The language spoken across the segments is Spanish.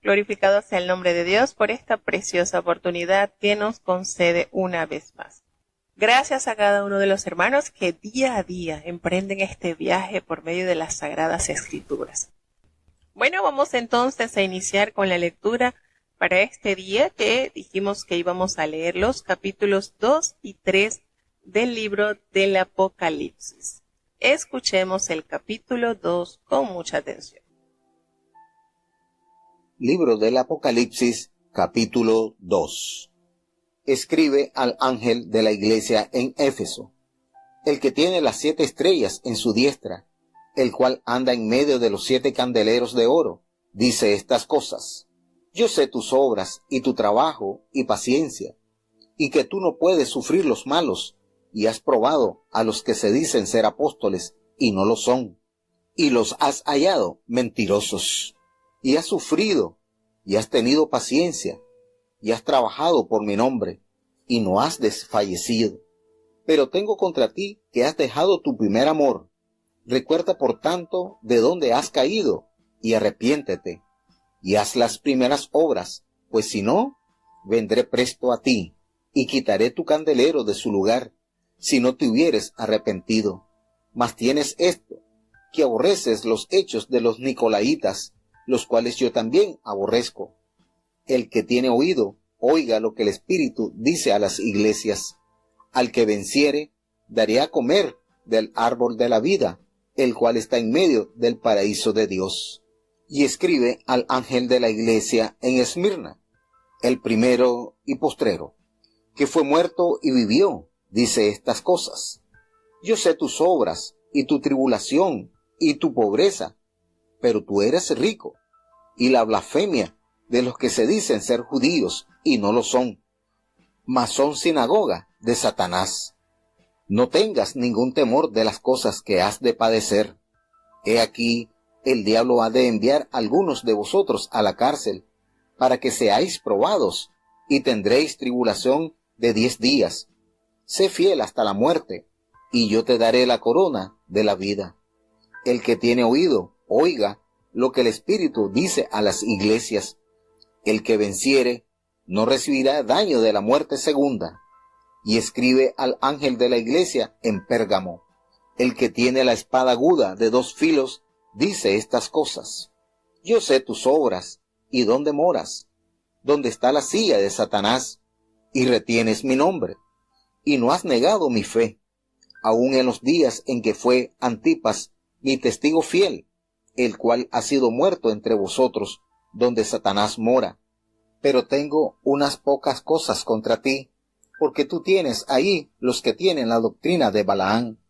Glorificado sea el nombre de Dios por esta preciosa oportunidad que nos concede una vez más. Gracias a cada uno de los hermanos que día a día emprenden este viaje por medio de las Sagradas Escrituras. Bueno, vamos entonces a iniciar con la lectura para este día, que dijimos que íbamos a leer los capítulos 2 y 3 del libro del Apocalipsis. Escuchemos el capítulo 2 con mucha atención. Libro del Apocalipsis, capítulo 2. Escribe al ángel de la iglesia en Éfeso, el que tiene las 7 estrellas en su diestra, el cual anda en medio de los 7 candeleros de oro, dice estas cosas: Yo sé tus obras y tu trabajo y paciencia, y que tú no puedes sufrir los malos, y has probado a los que se dicen ser apóstoles y no lo son, y los has hallado mentirosos. Y has sufrido, y has tenido paciencia, y has trabajado por mi nombre, y no has desfallecido. Pero tengo contra ti que has dejado tu primer amor. Recuerda por tanto de dónde has caído, y arrepiéntete, y haz las primeras obras, pues si no, vendré presto a ti, y quitaré tu candelero de su lugar, si no te hubieres arrepentido. Mas tienes esto, que aborreces los hechos de los nicolaitas, los cuales yo también aborrezco. El que tiene oído, oiga lo que el Espíritu dice a las iglesias. Al que venciere, daré a comer del árbol de la vida, el cual está en medio del paraíso de Dios. Y escribe al ángel de la iglesia en Esmirna, el primero y postrero, que fue muerto y vivió, dice estas cosas: Yo sé tus obras, y tu tribulación, y tu pobreza, pero tú eres rico, y la blasfemia de los que se dicen ser judíos y no lo son, mas son sinagoga de Satanás. No tengas ningún temor de las cosas que has de padecer. He aquí, el diablo ha de enviar a algunos de vosotros a la cárcel, para que seáis probados, y tendréis tribulación de 10 días. Sé fiel hasta la muerte, y yo te daré la corona de la vida. El que tiene oído, oiga lo que el Espíritu dice a las iglesias. El que venciere no recibirá daño de la muerte segunda. Y escribe al ángel de la iglesia en Pérgamo, el que tiene la espada aguda de 2 filos, dice estas cosas: Yo sé tus obras, y dónde moras, donde está la silla de Satanás, y retienes mi nombre, y no has negado mi fe, aun en los días en que fue Antipas, mi testigo fiel, el cual ha sido muerto entre vosotros, donde Satanás mora. Pero tengo unas pocas cosas contra ti, porque tú tienes ahí los que tienen la doctrina de Balaán,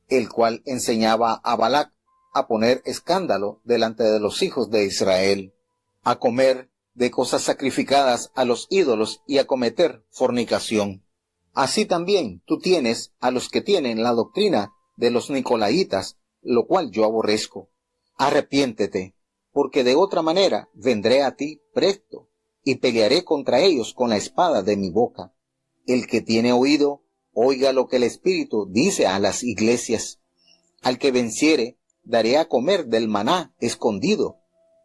el cual enseñaba a Balac a poner escándalo delante de los hijos de Israel, a comer de cosas sacrificadas a los ídolos y a cometer fornicación. Así también tú tienes a los que tienen la doctrina de los nicolaitas, lo cual yo aborrezco. Arrepiéntete, porque de otra manera vendré a ti presto, y pelearé contra ellos con la espada de mi boca. El que tiene oído, oiga lo que el Espíritu dice a las iglesias. Al que venciere, daré a comer del maná escondido,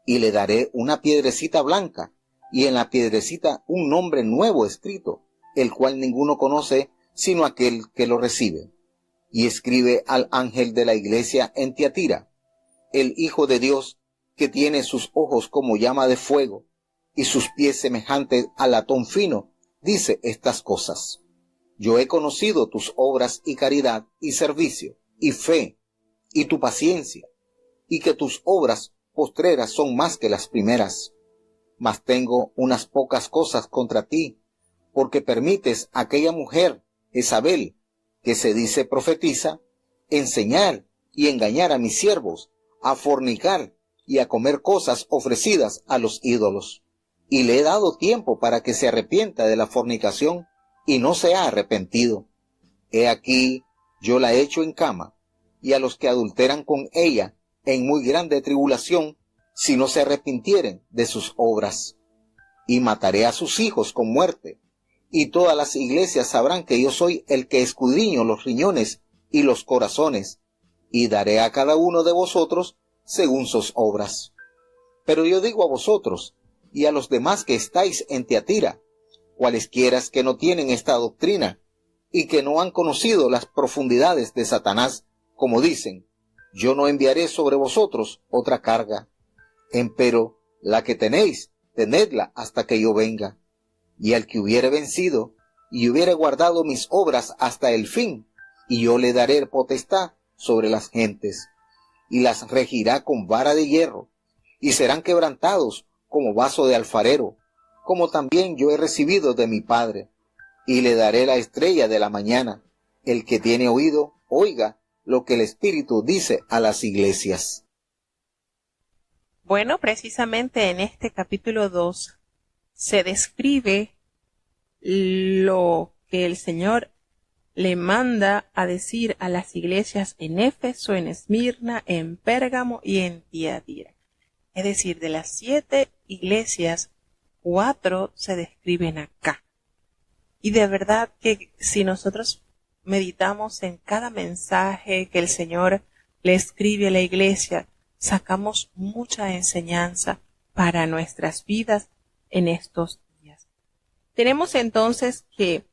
y le daré una piedrecita blanca, y en la piedrecita un nombre nuevo escrito, el cual ninguno conoce sino aquel que lo recibe. Y escribe al ángel de la iglesia en Tiatira, el Hijo de Dios, que tiene sus ojos como llama de fuego, y sus pies semejantes a latón fino, dice estas cosas: Yo he conocido tus obras y caridad y servicio, y fe, y tu paciencia, y que tus obras postreras son más que las primeras. Mas tengo unas pocas cosas contra ti, porque permites a aquella mujer, Jezabel, que se dice profetiza, enseñar y engañar a mis siervos, a fornicar y a comer cosas ofrecidas a los ídolos. Y le he dado tiempo para que se arrepienta de la fornicación, y no se ha arrepentido. He aquí, yo la echo en cama, y a los que adulteran con ella en muy grande tribulación, si no se arrepintieren de sus obras. Y mataré a sus hijos con muerte, y todas las iglesias sabrán que yo soy el que escudriño los riñones y los corazones, y daré a cada uno de vosotros según sus obras. Pero yo digo a vosotros, y a los demás que estáis en Tiatira, cualesquiera que no tienen esta doctrina y que no han conocido las profundidades de Satanás, como dicen, yo no enviaré sobre vosotros otra carga, empero la que tenéis, tenedla hasta que yo venga. Y al que hubiere vencido y hubiere guardado mis obras hasta el fin, y yo le daré potestad sobre las gentes, y las regirá con vara de hierro, y serán quebrantados como vaso de alfarero, como también yo he recibido de mi Padre, y le daré la estrella de la mañana. El que tiene oído, oiga lo que el Espíritu dice a las iglesias. Bueno, precisamente en este capítulo 2 se describe lo que el Señor le manda a decir a las iglesias en Éfeso, en Esmirna, en Pérgamo y en Tiatira. Es decir, de las 7 iglesias, 4 se describen acá. Y de verdad que si nosotros meditamos en cada mensaje que el Señor le escribe a la iglesia, sacamos mucha enseñanza para nuestras vidas en estos días. Tenemos entonces que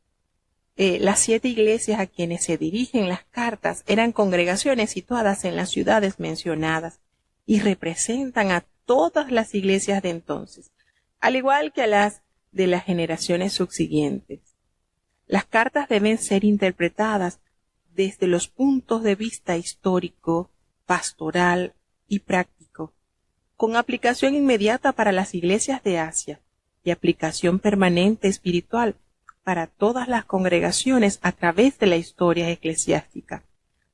las 7 iglesias a quienes se dirigen las cartas eran congregaciones situadas en las ciudades mencionadas y representan a todas las iglesias de entonces, al igual que a las de las generaciones subsiguientes. Las cartas deben ser interpretadas desde los puntos de vista histórico, pastoral y práctico, con aplicación inmediata para las iglesias de Asia y aplicación permanente espiritual para todas las congregaciones a través de la historia eclesiástica,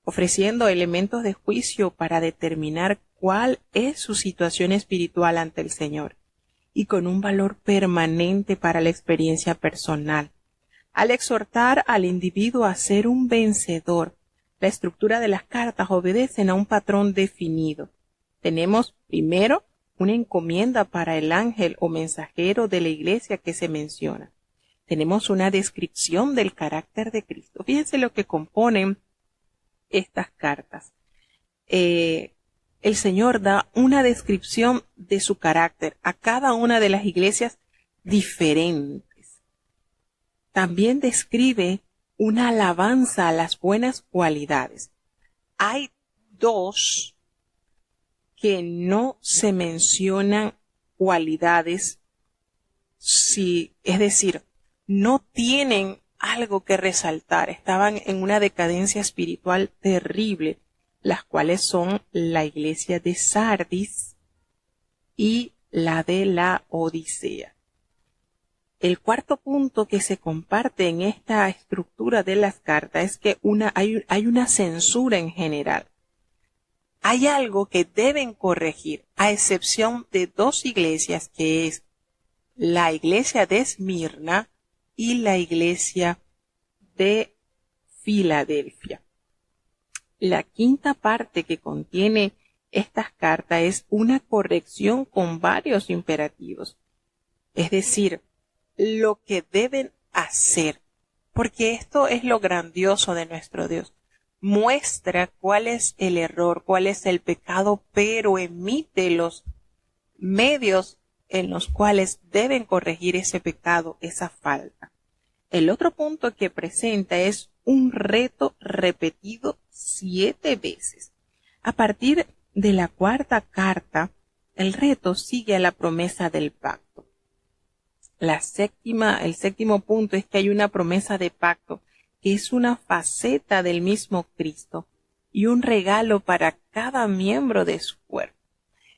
ofreciendo elementos de juicio para determinar cuál es su situación espiritual ante el Señor y con un valor permanente para la experiencia personal. Al exhortar al individuo a ser un vencedor, la estructura de las cartas obedecen a un patrón definido. Tenemos, primero, una encomienda para el ángel o mensajero de la iglesia que se menciona. Tenemos una descripción del carácter de Cristo. Fíjense lo que componen estas cartas. El Señor da una descripción de su carácter a cada una de las iglesias diferentes. También describe una alabanza a las buenas cualidades. Hay 2 que no se mencionan cualidades, es decir, no tienen algo que resaltar, estaban en una decadencia espiritual terrible, las cuales son la iglesia de Sardis y la de la Odisea. El cuarto punto que se comparte en esta estructura de las cartas es que hay una censura en general. Hay algo que deben corregir, a excepción de 2 iglesias, que es la iglesia de Esmirna y la iglesia de Filadelfia. La quinta parte que contiene estas cartas es una corrección con varios imperativos, es decir, lo que deben hacer, porque esto es lo grandioso de nuestro Dios. Muestra cuál es el error, cuál es el pecado, pero emite los medios en los cuales deben corregir ese pecado, esa falta. El otro punto que presenta es un reto repetido 7 veces. A partir de la 4ª carta, el reto sigue a la promesa del pacto. El séptimo punto es que hay una promesa de pacto, que es una faceta del mismo Cristo y un regalo para cada miembro de su cuerpo.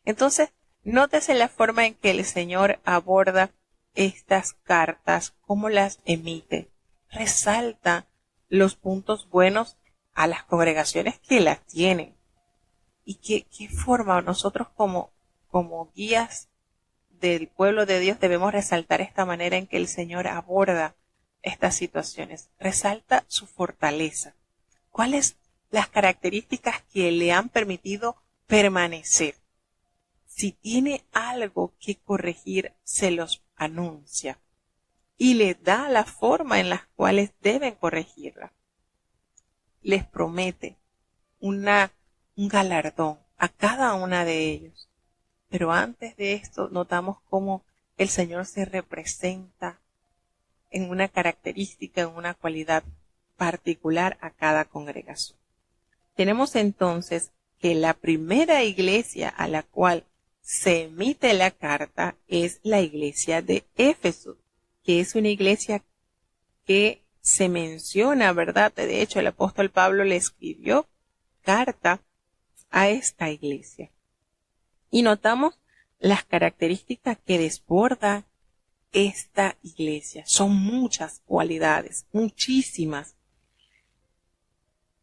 Entonces, nótese la forma en que el Señor aborda estas cartas, cómo las emite. Resalta los puntos buenos a las congregaciones que las tienen. Y qué forma nosotros como guías del pueblo de Dios debemos resaltar esta manera en que el Señor aborda estas situaciones. Resalta su fortaleza. ¿Cuáles las características que le han permitido permanecer? Si tiene algo que corregir, se los anuncia y les da la forma en las cuales deben corregirla. Les promete un galardón a cada una de ellos. Pero antes de esto notamos cómo el Señor se representa en una característica, en una cualidad particular a cada congregación. Tenemos entonces que la primera iglesia a la cual se emite la carta es la iglesia de Éfeso, que es una iglesia que se menciona, ¿verdad? De hecho, el apóstol Pablo le escribió carta a esta iglesia. Y notamos las características que desborda esta iglesia. Son muchas cualidades, muchísimas.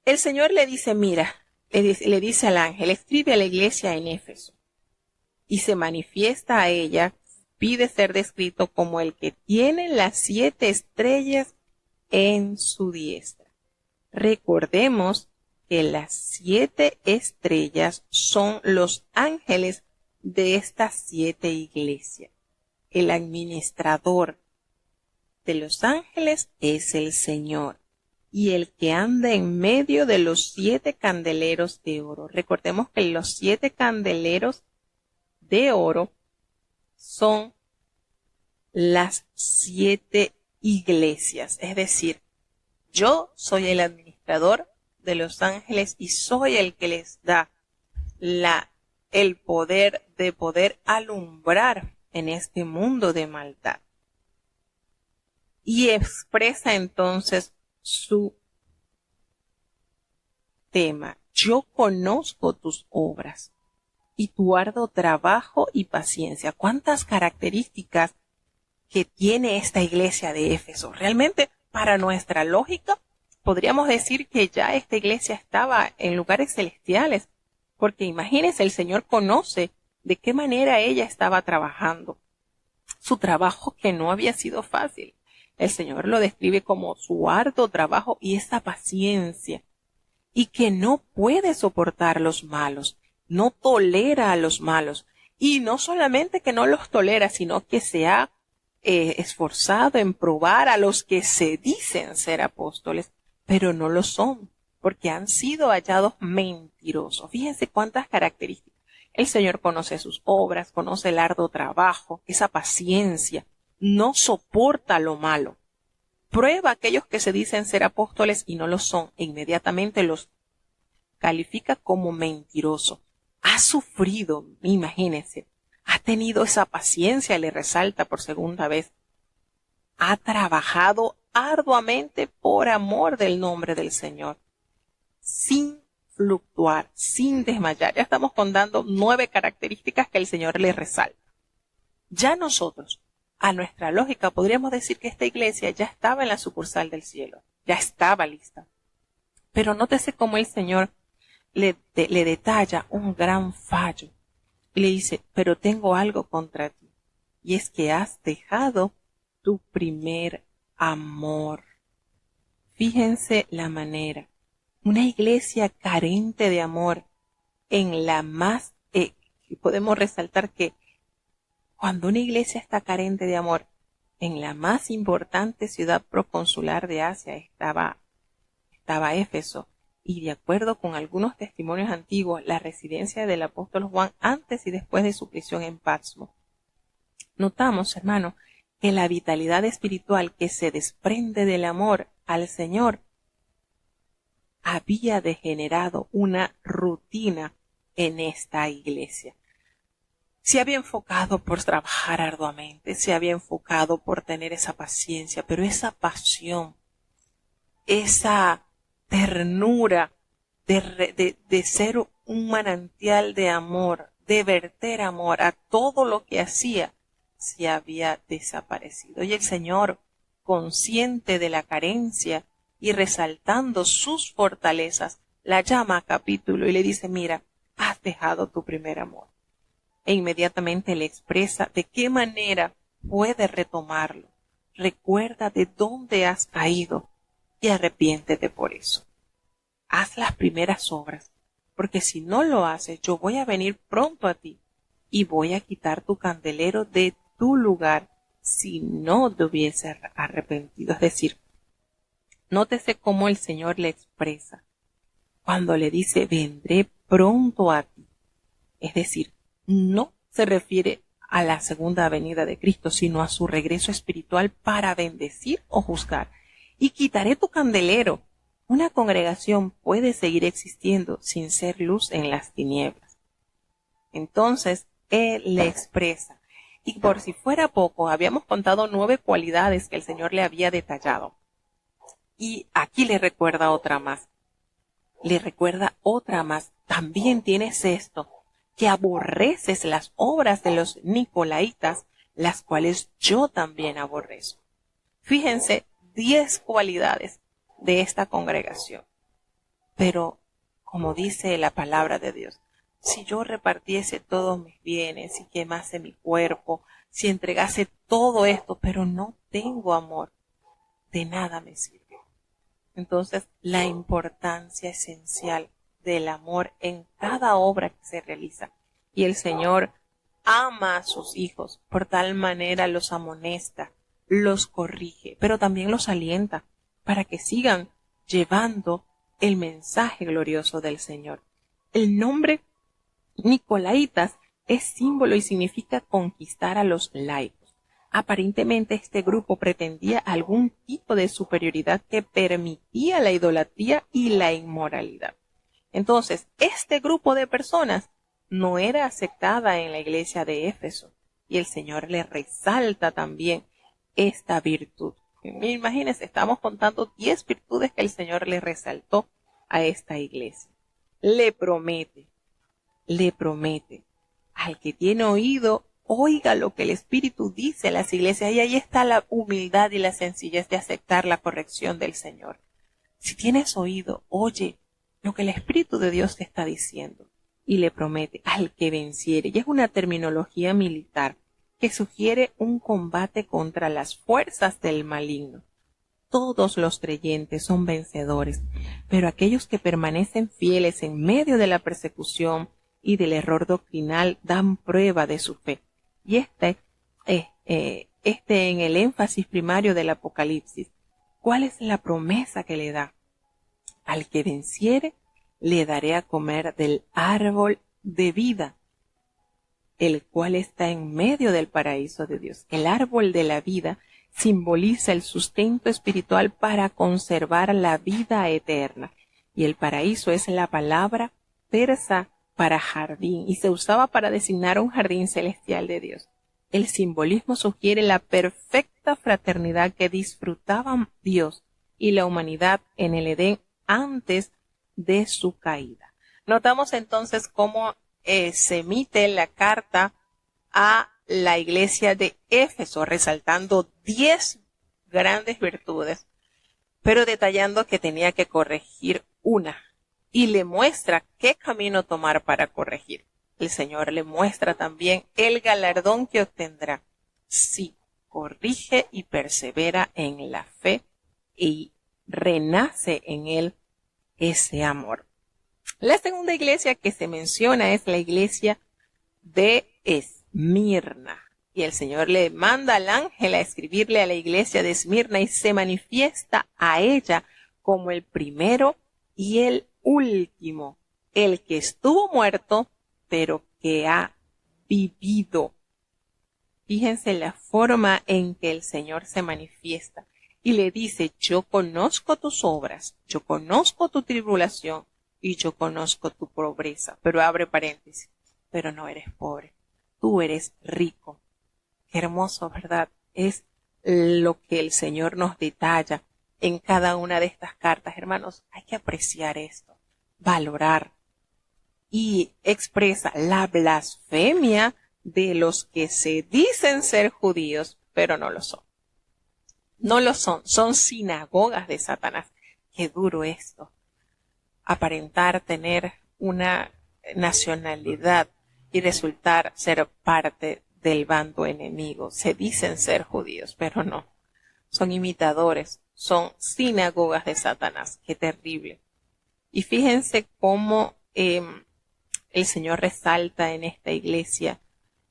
El Señor le dice, mira, le dice al ángel, escribe a la iglesia en Éfeso. Y se manifiesta a ella, pide ser descrito como el que tiene las 7 estrellas en su diestra. Recordemos que las 7 estrellas son los ángeles de estas 7 iglesias. El administrador de los ángeles es el Señor y el que anda en medio de los 7 candeleros de oro. Recordemos que los 7 candeleros de oro son las 7 iglesias, es decir, yo soy el administrador de los ángeles y soy el que les da el poder de poder alumbrar en este mundo de maldad. Y expresa entonces su tema. Yo conozco tus obras y tu arduo trabajo y paciencia. ¿Cuántas características que tiene esta iglesia de Éfeso? Realmente, para nuestra lógica, podríamos decir que ya esta iglesia estaba en lugares celestiales, porque imagínense, el Señor conoce de qué manera ella estaba trabajando. Su trabajo que no había sido fácil. El Señor lo describe como su arduo trabajo y esa paciencia, y que no puede soportar los malos, no tolera a los malos, y no solamente que no los tolera, sino que se ha esforzado en probar a los que se dicen ser apóstoles, pero no lo son, porque han sido hallados mentirosos. Fíjense cuántas características. El Señor conoce sus obras, conoce el arduo trabajo, esa paciencia, no soporta lo malo. Prueba a aquellos que se dicen ser apóstoles y no lo son, e inmediatamente los califica como mentirosos. Ha sufrido, imagínense, ha tenido esa paciencia, le resalta por segunda vez. Ha trabajado arduamente por amor del nombre del Señor, sin fluctuar, sin desmayar. Ya estamos contando 9 características que el Señor le resalta. Ya nosotros, a nuestra lógica, podríamos decir que esta iglesia ya estaba en la sucursal del cielo, ya estaba lista. Pero nótese cómo el Señor le detalla un gran fallo y le dice, pero tengo algo contra ti, y es que has dejado tu primer amor. Fíjense la manera. Una iglesia carente de amor en la más, podemos resaltar que cuando una iglesia está carente de amor, en la más importante ciudad proconsular de Asia estaba Éfeso, y de acuerdo con algunos testimonios antiguos, la residencia del apóstol Juan antes y después de su prisión en Patmos. Notamos, hermano, que la vitalidad espiritual que se desprende del amor al Señor había degenerado una rutina en esta iglesia. Se había enfocado por trabajar arduamente, se había enfocado por tener esa paciencia, pero esa pasión, esa ternura de ser un manantial de amor, de verter amor a todo lo que hacía, se había desaparecido. Y el Señor, consciente de la carencia y resaltando sus fortalezas, la llama a capítulo y le dice, mira, has dejado tu primer amor. E inmediatamente le expresa de qué manera puede retomarlo. Recuerda de dónde has caído y arrepiéntete por eso. Haz las primeras obras, porque si no lo haces, yo voy a venir pronto a ti y voy a quitar tu candelero de tu lugar si no te hubiese arrepentido. Es decir, nótese cómo el Señor le expresa cuando le dice, vendré pronto a ti. Es decir, no se refiere a la segunda venida de Cristo, sino a su regreso espiritual para bendecir o juzgar. Y quitaré tu candelero. Una congregación puede seguir existiendo sin ser luz en las tinieblas. Entonces, Él le expresa. Y por si fuera poco, habíamos contado 9 cualidades que el Señor le había detallado. Y aquí le recuerda otra más. También tienes esto, que aborreces las obras de los nicolaitas, las cuales yo también aborrezco. Fíjense, 10 cualidades de esta congregación. Pero, como dice la palabra de Dios, si yo repartiese todos mis bienes, si quemase mi cuerpo, si entregase todo esto, pero no tengo amor, de nada me sirve. Entonces, la importancia esencial del amor en cada obra que se realiza. Y el Señor ama a sus hijos, por tal manera los amonesta, los corrige, pero también los alienta para que sigan llevando el mensaje glorioso del Señor. El nombre Nicolaitas es símbolo y significa conquistar a los laicos. Aparentemente este grupo pretendía algún tipo de superioridad que permitía la idolatría y la inmoralidad. Entonces, este grupo de personas no era aceptada en la iglesia de Éfeso y el Señor le resalta también esta virtud. Imagínense, estamos contando 10 virtudes que el Señor le resaltó a esta iglesia. Le promete, al que tiene oído, oiga lo que el Espíritu dice a las iglesias, y ahí está la humildad y la sencillez de aceptar la corrección del Señor. Si tienes oído, oye lo que el Espíritu de Dios te está diciendo. Y le promete al que venciere. Y es una terminología militar que sugiere un combate contra las fuerzas del maligno. Todos los creyentes son vencedores, pero aquellos que permanecen fieles en medio de la persecución y del error doctrinal dan prueba de su fe. Y este en el énfasis primario del Apocalipsis. ¿Cuál es la promesa que le da? Al que venciere, le daré a comer del árbol de vida, el cual está en medio del paraíso de Dios. El árbol de la vida simboliza el sustento espiritual para conservar la vida eterna. Y el paraíso es la palabra persa para jardín y se usaba para designar un jardín celestial de Dios. El simbolismo sugiere la perfecta fraternidad que disfrutaban Dios y la humanidad en el Edén antes de su caída. Notamos entonces cómo se emite la carta a la iglesia de Éfeso, resaltando 10 grandes virtudes, pero detallando que tenía que corregir una. Y le muestra qué camino tomar para corregir. El Señor le muestra también el galardón que obtendrá si corrige y persevera en la fe y renace en él ese amor. La segunda iglesia que se menciona es la iglesia de Esmirna. Y el Señor le manda al ángel a escribirle a la iglesia de Esmirna y se manifiesta a ella como el primero y el último, el que estuvo muerto, pero que ha vivido. Fíjense la forma en que el Señor se manifiesta y le dice, yo conozco tus obras, yo conozco tu tribulación y yo conozco tu pobreza. Pero abre paréntesis, pero no eres pobre, tú eres rico. Qué hermoso, ¿verdad? Es lo que el Señor nos detalla en cada una de estas cartas. Hermanos, hay que apreciar esto, valorar, y expresa la blasfemia de los que se dicen ser judíos, pero no lo son. No lo son, son sinagogas de Satanás. Qué duro esto. Aparentar tener una nacionalidad y resultar ser parte del bando enemigo. Se dicen ser judíos, pero no. Son imitadores, son sinagogas de Satanás. Qué terrible. Y fíjense cómo el Señor resalta en esta iglesia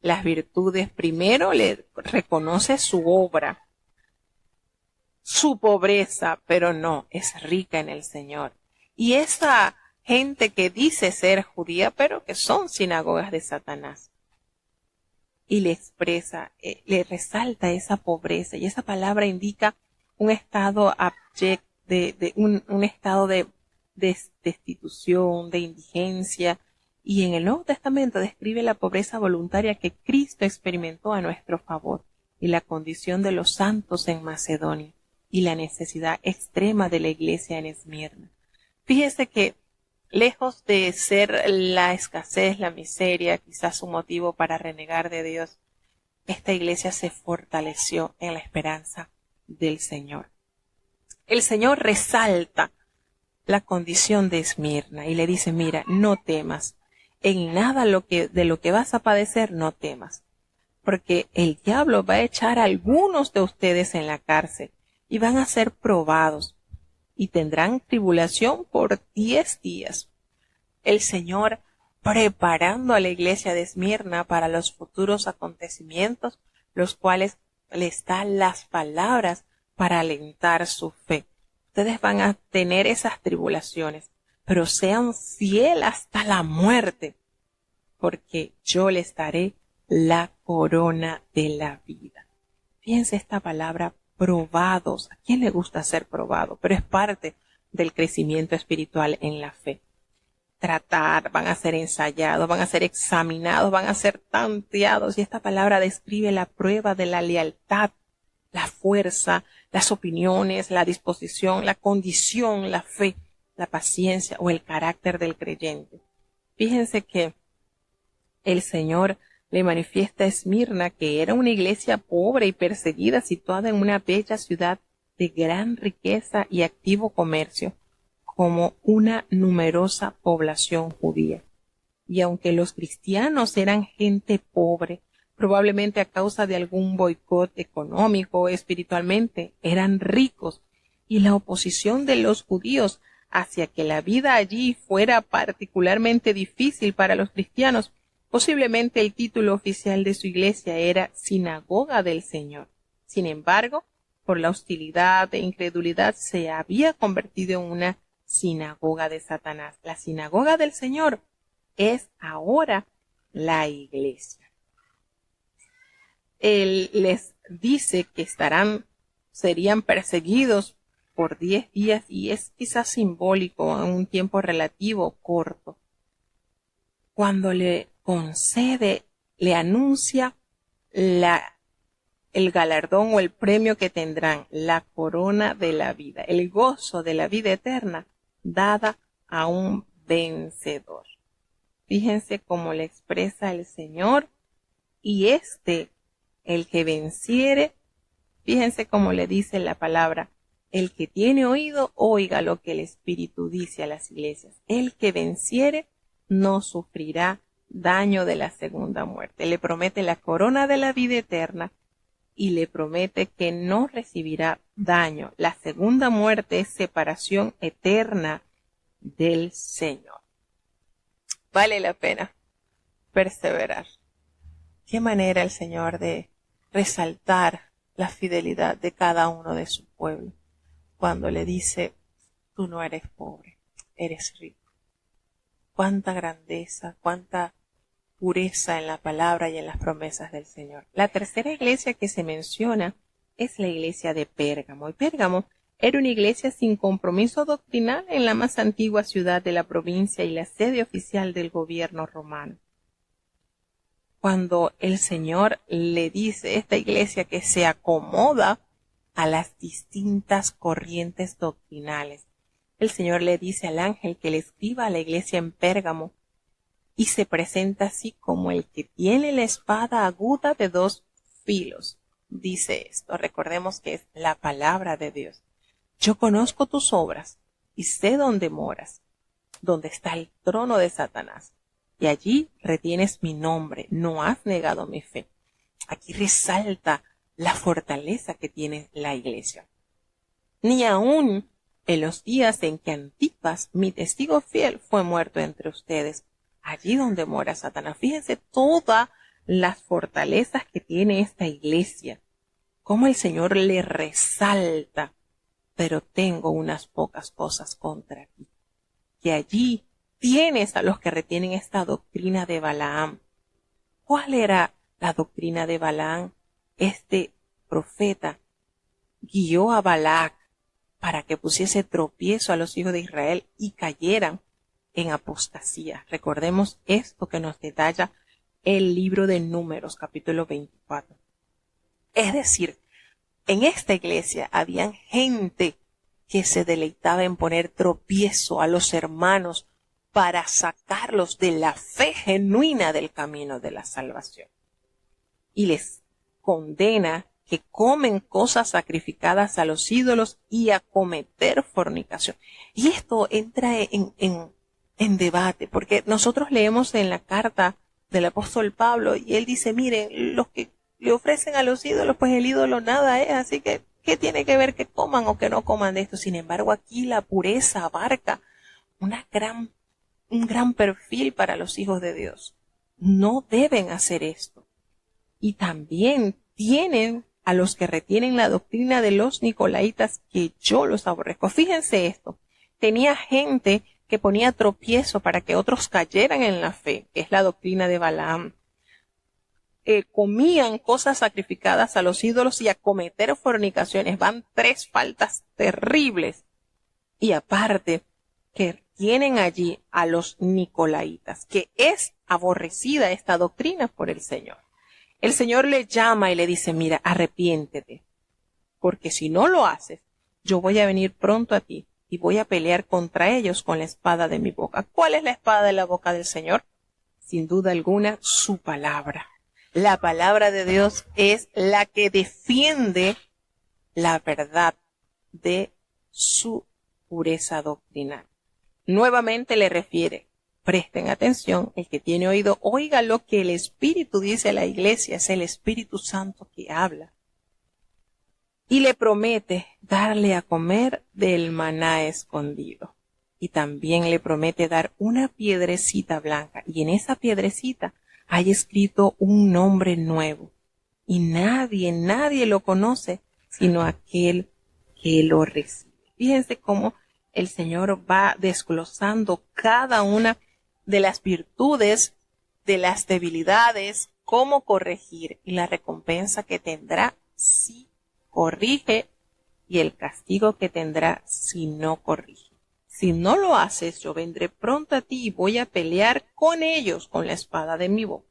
las virtudes. Primero le reconoce su obra, su pobreza, pero no, es rica en el Señor. Y esa gente que dice ser judía, pero que son sinagogas de Satanás. y le expresa, le resalta esa pobreza, y esa palabra indica un estado abyecto, un estado de destitución, de indigencia, y en el Nuevo Testamento describe la pobreza voluntaria que Cristo experimentó a nuestro favor, y la condición de los santos en Macedonia, y la necesidad extrema de la iglesia en Esmirna. Fíjese que lejos de ser la escasez, la miseria, quizás un motivo para renegar de Dios, esta iglesia se fortaleció en la esperanza del Señor. El Señor resalta la condición de Esmirna y le dice, mira, no temas, en nada de lo que vas a padecer, no temas, porque el diablo va a echar a algunos de ustedes en la cárcel y van a ser probados y tendrán tribulación por 10 días. El Señor preparando a la iglesia de Esmirna para los futuros acontecimientos, los cuales les da las palabras para alentar su fe. Ustedes van a tener esas tribulaciones, pero sean fieles hasta la muerte, porque yo les daré la corona de la vida. Fíjense esta palabra, probados. ¿A quién le gusta ser probado? Pero es parte del crecimiento espiritual en la fe. Van a ser ensayados, van a ser examinados, van a ser tanteados. Y esta palabra describe la prueba de la lealtad, la fuerza, las opiniones, la disposición, la condición, la fe, la paciencia o el carácter del creyente. Fíjense que el Señor le manifiesta a Esmirna que era una iglesia pobre y perseguida situada en una bella ciudad de gran riqueza y activo comercio, como una numerosa población judía. Y aunque los cristianos eran gente pobre, probablemente a causa de algún boicot económico o espiritualmente, eran ricos, y la oposición de los judíos hacia que la vida allí fuera particularmente difícil para los cristianos, posiblemente el título oficial de su iglesia era Sinagoga del Señor. Sin embargo, por la hostilidad e incredulidad se había convertido en una sinagoga de Satanás. La sinagoga del Señor es ahora la iglesia. Él les dice que serían perseguidos por 10 días y es quizás simbólico en un tiempo relativo corto. Cuando le concede, le anuncia el galardón o el premio que tendrán, la corona de la vida, el gozo de la vida eterna, dada a un vencedor. Fíjense cómo le expresa el Señor, y el que venciere, fíjense cómo le dice la palabra, el que tiene oído, oiga lo que el Espíritu dice a las iglesias. El que venciere no sufrirá daño de la segunda muerte. Le promete la corona de la vida eterna y le promete que no recibirá daño. La segunda muerte es separación eterna del Señor. Vale la pena perseverar. Qué manera el Señor de resaltar la fidelidad de cada uno de su pueblo cuando le dice, tú no eres pobre, eres rico. Cuánta grandeza, cuánta pureza en la palabra y en las promesas del Señor. La tercera iglesia que se menciona es la iglesia de Pérgamo. Y Pérgamo era una iglesia sin compromiso doctrinal en la más antigua ciudad de la provincia y la sede oficial del gobierno romano. Cuando el Señor le dice a esta iglesia que se acomoda a las distintas corrientes doctrinales, el Señor le dice al ángel que le escriba a la iglesia en Pérgamo y se presenta así como el que tiene la espada aguda de 2 filos. Dice esto, recordemos que es la palabra de Dios. Yo conozco tus obras y sé dónde moras, donde está el trono de Satanás. Y allí retienes mi nombre, no has negado mi fe. Aquí resalta la fortaleza que tiene la iglesia. Ni aun en los días en que Antipas, mi testigo fiel, fue muerto entre ustedes, allí donde mora Satanás. Fíjense todas las fortalezas que tiene esta iglesia, cómo el Señor le resalta, pero tengo unas pocas cosas contra ti. Que allí tienes a los que retienen esta doctrina de Balaam. ¿Cuál era la doctrina de Balaam. Este profeta guió a Balac para que pusiese tropiezo a los hijos de Israel y cayeran en apostasía. Recordemos esto que nos detalla el libro de Números, capítulo 24. Es decir, en esta iglesia habían gente que se deleitaba en poner tropiezo a los hermanos para sacarlos de la fe genuina del camino de la salvación. Y les condena que comen cosas sacrificadas a los ídolos y a cometer fornicación. Y esto entra en debate, porque nosotros leemos en la carta del apóstol Pablo y él dice, miren, los que le ofrecen a los ídolos, pues el ídolo nada es, así que ¿qué tiene que ver que coman o que no coman de esto? Sin embargo, aquí la pureza abarca un gran perfil para los hijos de Dios. No deben hacer esto. Y también tienen a los que retienen la doctrina de los nicolaitas, que yo los aborrezco. Fíjense esto, tenía gente que ponía tropiezo para que otros cayeran en la fe, que es la doctrina de Balaam. Comían cosas sacrificadas a los ídolos y a cometer fornicaciones. Van 3 faltas terribles. Y aparte, que tienen allí a los nicolaitas, que es aborrecida esta doctrina por el Señor. El Señor le llama y le dice, mira, arrepiéntete, porque si no lo haces, yo voy a venir pronto a ti y voy a pelear contra ellos con la espada de mi boca. ¿Cuál es la espada de la boca del Señor? Sin duda alguna, su palabra. La palabra de Dios es la que defiende la verdad de su pureza doctrinal. Nuevamente le refiere, presten atención, el que tiene oído, oiga lo que el Espíritu dice a la iglesia, es el Espíritu Santo que habla. Y le promete darle a comer del maná escondido. Y también le promete dar una piedrecita blanca. Y en esa piedrecita hay escrito un nombre nuevo. Y nadie lo conoce, sino aquel que lo recibe. Fíjense cómo el Señor va desglosando cada una de las virtudes, de las debilidades, cómo corregir y la recompensa que tendrá si corrige y el castigo que tendrá si no corrige. Si no lo haces, yo vendré pronto a ti y voy a pelear con ellos con la espada de mi boca.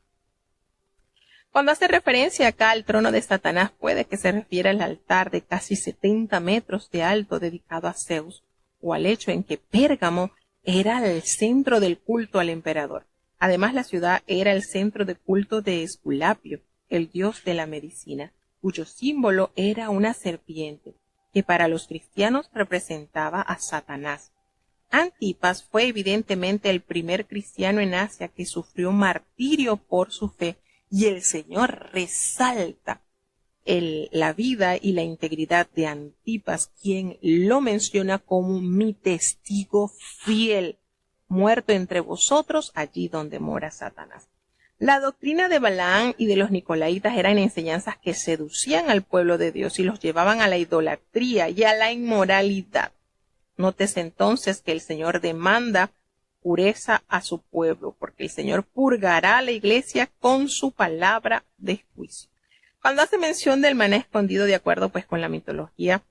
Cuando hace referencia acá al trono de Satanás, puede que se refiera al altar de casi 70 metros de alto dedicado a Zeus, o al hecho en que Pérgamo era el centro del culto al emperador. Además, la ciudad era el centro de culto de Esculapio, el dios de la medicina, cuyo símbolo era una serpiente, que para los cristianos representaba a Satanás. Antipas fue evidentemente el primer cristiano en Asia que sufrió martirio por su fe, y el Señor resalta la vida y la integridad de Antipas, quien lo menciona como mi testigo fiel, muerto entre vosotros, allí donde mora Satanás. La doctrina de Balaam y de los nicolaitas eran enseñanzas que seducían al pueblo de Dios y los llevaban a la idolatría y a la inmoralidad. Nótese entonces que el Señor demanda pureza a su pueblo, porque el Señor purgará a la iglesia con su palabra de juicio. Cuando hace mención del maná escondido, de acuerdo pues con la mitología,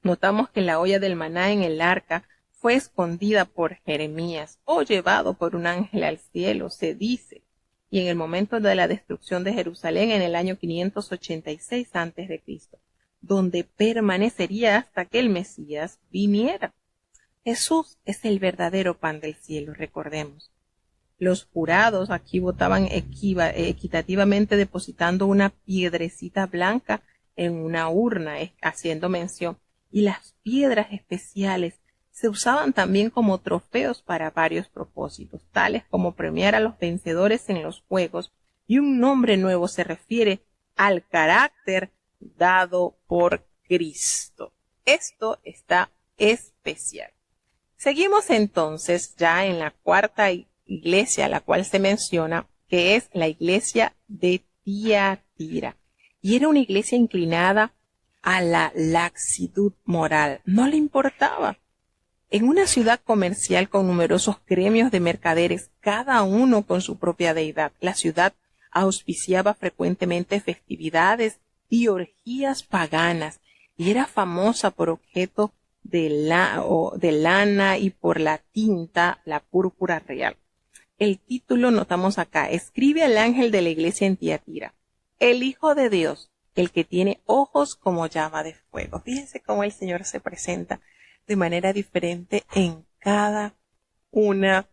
notamos que la olla del maná en el arca fue escondida por Jeremías o llevado por un ángel al cielo, se dice, y en el momento de la destrucción de Jerusalén en el año 586 a.C., donde permanecería hasta que el Mesías viniera. Jesús es el verdadero pan del cielo, recordemos. Los jurados aquí votaban equitativamente depositando una piedrecita blanca en una urna, haciendo mención, y las piedras especiales se usaban también como trofeos para varios propósitos, tales como premiar a los vencedores en los juegos, y un nombre nuevo se refiere al carácter dado por Cristo. Esto está especial. Seguimos entonces ya en la cuarta iglesia a la cual se menciona, que es la iglesia de Tiatira. Y era una iglesia inclinada a la laxitud moral. No le importaba. En una ciudad comercial con numerosos gremios de mercaderes, cada uno con su propia deidad, la ciudad auspiciaba frecuentemente festividades y orgías paganas y era famosa por objeto de lana y por la tinta, la púrpura real. El título notamos acá: escribe al ángel de la iglesia en Tiatira, el Hijo de Dios, el que tiene ojos como llama de fuego. Fíjense cómo el Señor se presenta de manera diferente en cada una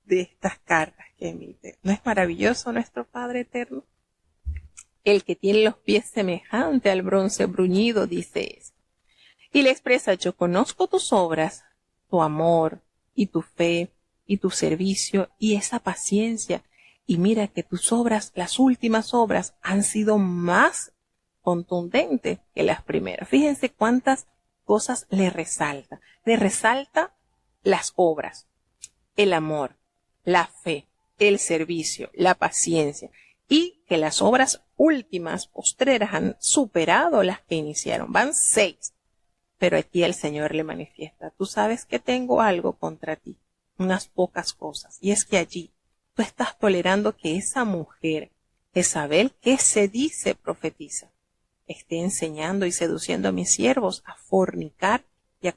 de estas cartas que emite. ¿No es maravilloso nuestro Padre eterno? El que tiene los pies semejante al bronce bruñido, dice eso. Y le expresa: yo conozco tus obras, tu amor y tu fe y tu servicio y esa paciencia. Y mira que tus obras, las últimas obras, han sido más contundentes que las primeras. Fíjense cuántas cosas le resalta. Le resalta las obras, el amor, la fe, el servicio, la paciencia, y que las obras últimas, postreras, han superado las que iniciaron. Van 6. Pero aquí el Señor le manifiesta: tú sabes que tengo algo contra ti, unas pocas cosas, y es que allí tú estás tolerando que esa mujer, Jezabel, que se dice profetiza, esté enseñando y seduciendo a mis siervos a fornicar y a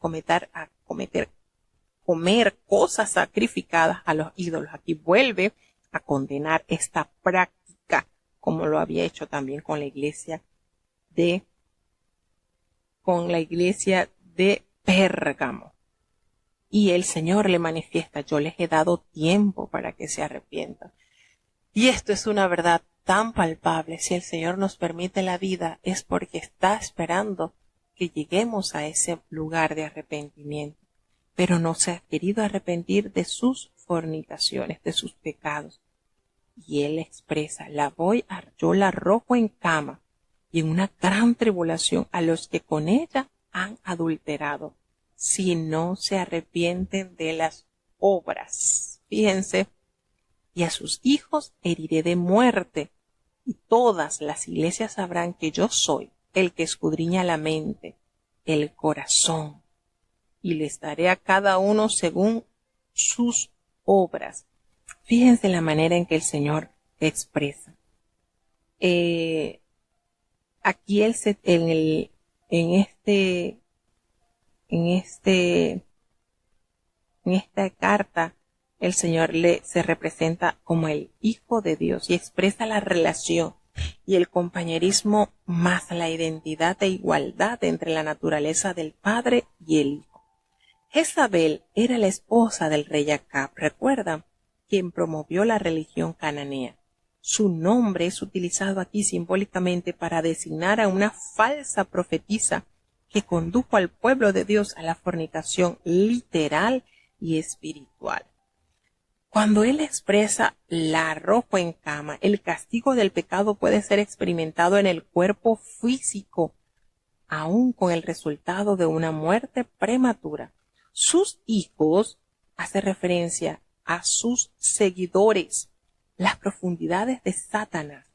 comer cosas sacrificadas a los ídolos. Aquí vuelve a condenar esta práctica, como lo había hecho también con la iglesia de Pérgamo. Y el Señor le manifiesta: yo les he dado tiempo para que se arrepientan. Y esto es una verdad tan palpable. Si el Señor nos permite la vida, es porque está esperando que lleguemos a ese lugar de arrepentimiento. Pero no se ha querido arrepentir de sus fornicaciones, de sus pecados. Y Él expresa: yo la arrojo en cama y en una gran tribulación a los que con ella han adulterado, si no se arrepienten de las obras. Fíjense: y a sus hijos heriré de muerte, y todas las iglesias sabrán que yo soy el que escudriña la mente, el corazón, y les daré a cada uno según sus obras. Fíjense la manera en que el Señor expresa. Aquí en esta carta, el Señor se representa como el Hijo de Dios y expresa la relación y el compañerismo más la identidad e igualdad entre la naturaleza del Padre y el Hijo. Jezabel era la esposa del rey Acab, ¿recuerdan? Quien promovió la religión cananea. Su nombre es utilizado aquí simbólicamente para designar a una falsa profetisa que condujo al pueblo de Dios a la fornicación literal y espiritual. Cuando Él expresa la arrojo en cama, el castigo del pecado puede ser experimentado en el cuerpo físico, aun con el resultado de una muerte prematura. Sus hijos hace referencia a sus seguidores. Las profundidades de Satanás,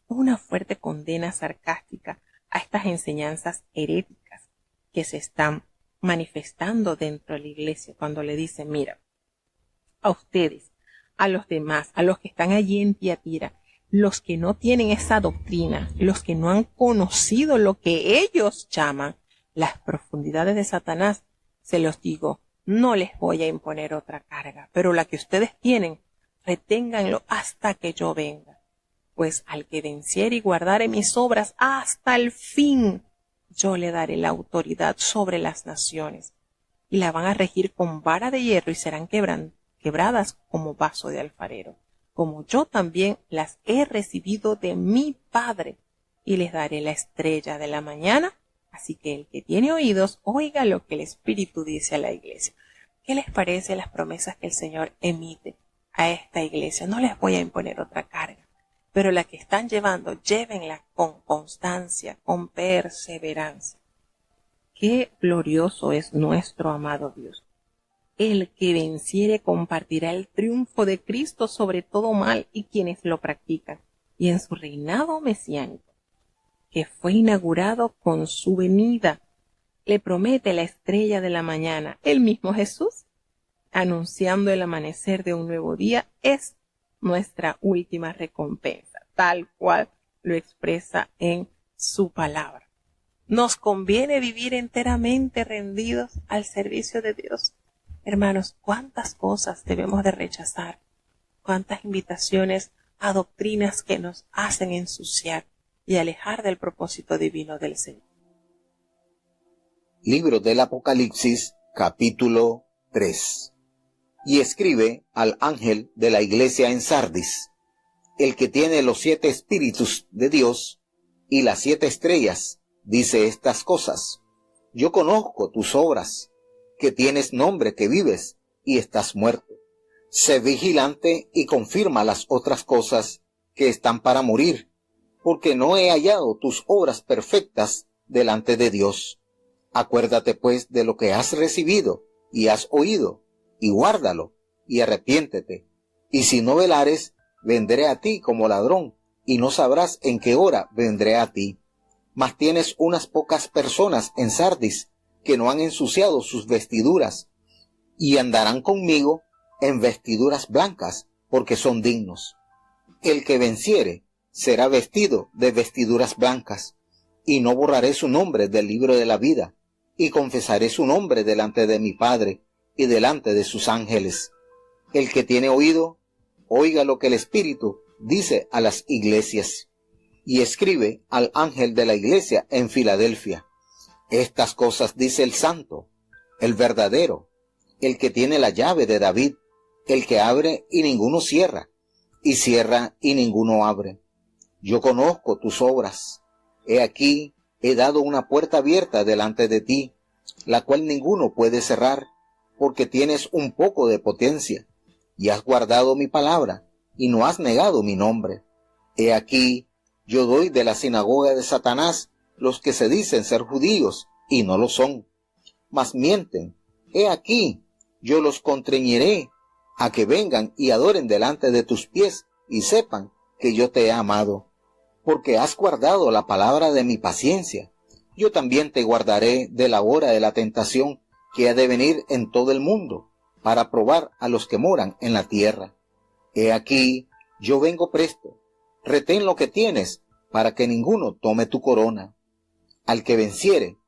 una fuerte condena sarcástica a estas enseñanzas heréticas que se están manifestando dentro de la iglesia cuando le dicen: mira, a ustedes, a los demás, a los que están allí en Tiatira, los que no tienen esa doctrina, los que no han conocido lo que ellos llaman las profundidades de Satanás, se los digo, no les voy a imponer otra carga, pero la que ustedes tienen, reténganlo hasta que yo venga. Pues al que venciere y guardare mis obras hasta el fin, yo le daré la autoridad sobre las naciones, y la van a regir con vara de hierro y serán quebradas como vaso de alfarero, como yo también las he recibido de mi Padre, y les daré la estrella de la mañana. Así que el que tiene oídos, oiga lo que el Espíritu dice a la iglesia. ¿Qué les parece las promesas que el Señor emite a esta iglesia? No les voy a imponer otra carga, pero la que están llevando, llévenla con constancia, con perseverancia. Qué glorioso es nuestro amado Dios. El que venciere compartirá el triunfo de Cristo sobre todo mal y quienes lo practican, y en su reinado mesiánico, que fue inaugurado con su venida, le promete la estrella de la mañana, el mismo Jesús, anunciando el amanecer de un nuevo día, es nuestra última recompensa, tal cual lo expresa en su palabra. Nos conviene vivir enteramente rendidos al servicio de Dios. Hermanos, ¿cuántas cosas debemos de rechazar? ¿Cuántas invitaciones a doctrinas que nos hacen ensuciar y alejar del propósito divino del Señor? Libro del Apocalipsis, capítulo 3. Y escribe al ángel de la iglesia en Sardis, el que tiene los 7 espíritus de Dios y las 7 estrellas, dice estas cosas. Yo conozco tus obras, que tienes nombre que vives y estás muerto. Sé vigilante y confirma las otras cosas que están para morir, porque no he hallado tus obras perfectas delante de Dios. Acuérdate pues de lo que has recibido y has oído, y guárdalo, y arrepiéntete. Y si no velares, vendré a ti como ladrón, y no sabrás en qué hora vendré a ti. Mas tienes unas pocas personas en Sardis que no han ensuciado sus vestiduras, y andarán conmigo en vestiduras blancas, porque son dignos. El que venciere será vestido de vestiduras blancas, y no borraré su nombre del libro de la vida, y confesaré su nombre delante de mi Padre y delante de sus ángeles. El que tiene oído, oiga lo que el Espíritu dice a las iglesias. Y escribe al ángel de la iglesia en Filadelfia. Estas cosas dice el santo, el verdadero, el que tiene la llave de David, el que abre y ninguno cierra, y cierra y ninguno abre. Yo conozco tus obras. He aquí, he dado una puerta abierta delante de ti, la cual ninguno puede cerrar, porque tienes un poco de potencia, y has guardado mi palabra, y no has negado mi nombre. He aquí, yo doy de la sinagoga de Satanás los que se dicen ser judíos, y no lo son, mas mienten. He aquí, yo los constreñiré a que vengan y adoren delante de tus pies, y sepan que yo te he amado. Porque has guardado la palabra de mi paciencia, yo también te guardaré de la hora de la tentación que ha de venir en todo el mundo, para probar a los que moran en la tierra. He aquí, yo vengo presto. Retén lo que tienes, para que ninguno tome tu corona. Al que venciere,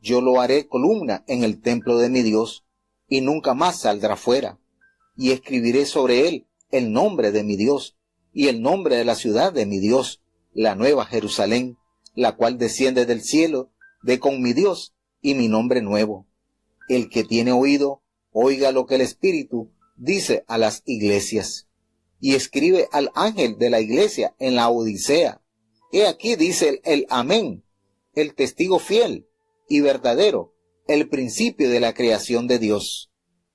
yo lo haré columna en el templo de mi Dios, y nunca más saldrá fuera. Y escribiré sobre él el nombre de mi Dios, y el nombre de la ciudad de mi Dios, la nueva Jerusalén, la cual desciende del cielo, de con mi Dios y mi nombre nuevo. El que tiene oído, oiga lo que el Espíritu dice a las iglesias. Y escribe al ángel de la iglesia en la Odisea. He aquí dice el Amén, el testigo fiel y verdadero, el principio de la creación de Dios.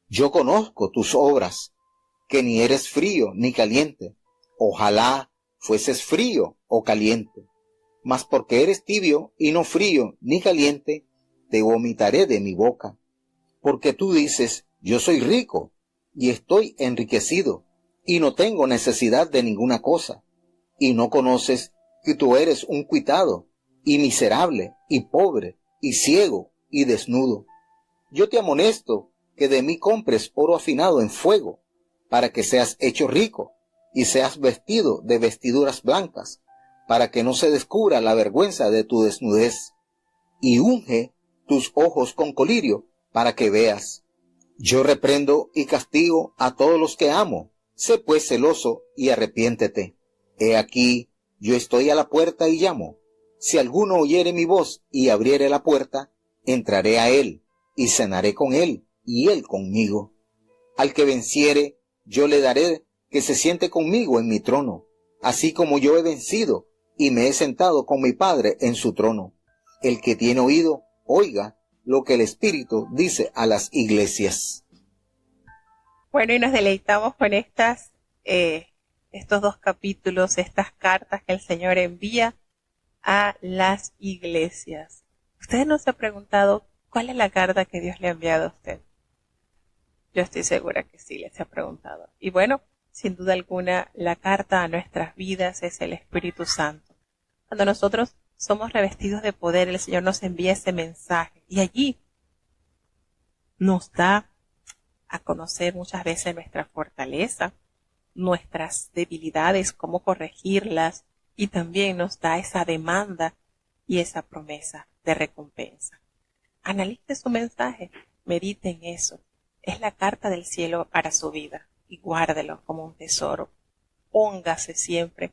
Yo conozco tus obras, que ni eres frío ni caliente. Ojalá fueses frío o caliente. Mas porque eres tibio y no frío ni caliente, te vomitaré de mi boca. Porque tú dices, yo soy rico y estoy enriquecido, y no tengo necesidad de ninguna cosa, y no conoces que tú eres un cuitado, y miserable, y pobre, y ciego, y desnudo. Yo te amonesto que de mí compres oro afinado en fuego, para que seas hecho rico, y seas vestido de vestiduras blancas, para que no se descubra la vergüenza de tu desnudez. Y unge tus ojos con colirio, para que veas. Yo reprendo y castigo a todos los que amo. Sé pues celoso y arrepiéntete. He aquí, yo estoy a la puerta y llamo. Si alguno oyere mi voz y abriere la puerta, entraré a él, y cenaré con él, y él conmigo. Al que venciere, yo le daré que se siente conmigo en mi trono, así como yo he vencido, y me he sentado con mi Padre en su trono. El que tiene oído, oiga lo que el Espíritu dice a las iglesias. Bueno, y nos deleitamos con estos 2 capítulos, estas cartas que el Señor envía a las iglesias. Usted nos ha preguntado cuál es la carta que Dios le ha enviado a usted. Yo estoy segura que sí les ha preguntado. Y bueno, sin duda alguna, la carta a nuestras vidas es el Espíritu Santo. Cuando nosotros somos revestidos de poder, el Señor nos envía ese mensaje y allí nos da a conocer muchas veces nuestra fortaleza, nuestras debilidades, cómo corregirlas, y también nos da esa demanda y esa promesa de recompensa. Analice su mensaje, medite en eso. Es la carta del cielo para su vida y guárdelo como un tesoro. Póngase siempre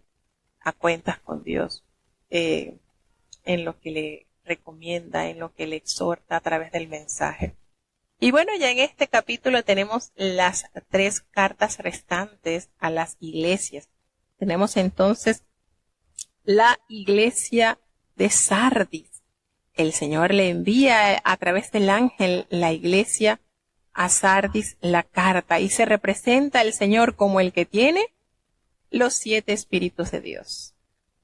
a cuentas con Dios en lo que le recomienda, en lo que le exhorta a través del mensaje. Y bueno, ya en este capítulo tenemos las 3 cartas restantes a las iglesias. Tenemos entonces la iglesia de Sardis. El Señor le envía a través del ángel la iglesia a Sardis la carta y se representa el Señor como el que tiene los 7 espíritus de Dios,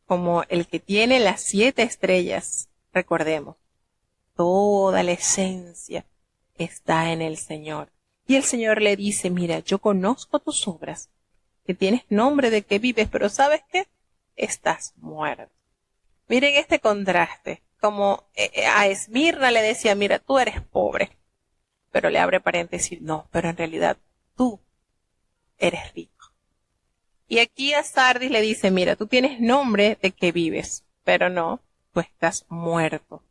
como el que tiene las 7 estrellas. Recordemos, toda la esencia está en el Señor. Y el Señor le dice, mira, yo conozco tus obras, que tienes nombre de que vives, pero ¿sabes qué? Estás muerto. Miren este contraste, como a Esmirna le decía, mira, tú eres pobre, pero le abre paréntesis, no, pero en realidad tú eres rico. Y aquí a Sardis le dice, mira, tú tienes nombre de que vives, pero no, tú estás muerto.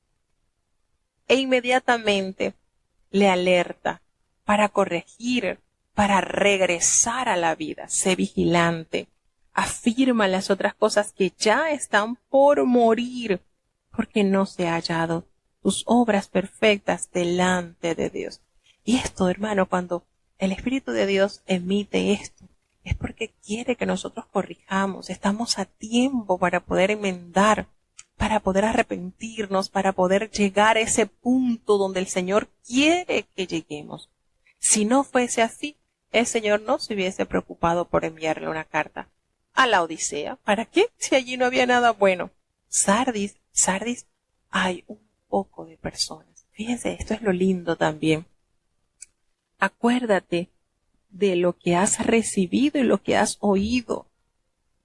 E inmediatamente le alerta para corregir, para regresar a la vida. Sé vigilante. Afirma las otras cosas que ya están por morir, porque no se ha hallado tus obras perfectas delante de Dios. Y esto, hermano, cuando el Espíritu de Dios emite esto, es porque quiere que nosotros corrijamos. Estamos a tiempo para poder enmendar, para poder arrepentirnos, para poder llegar a ese punto donde el Señor quiere que lleguemos. Si no fuese así, el Señor no se hubiese preocupado por enviarle una carta a la Odisea. ¿Para qué? Si allí no había nada bueno. Sardis, hay un poco de personas. Fíjense, esto es lo lindo también. Acuérdate de lo que has recibido y lo que has oído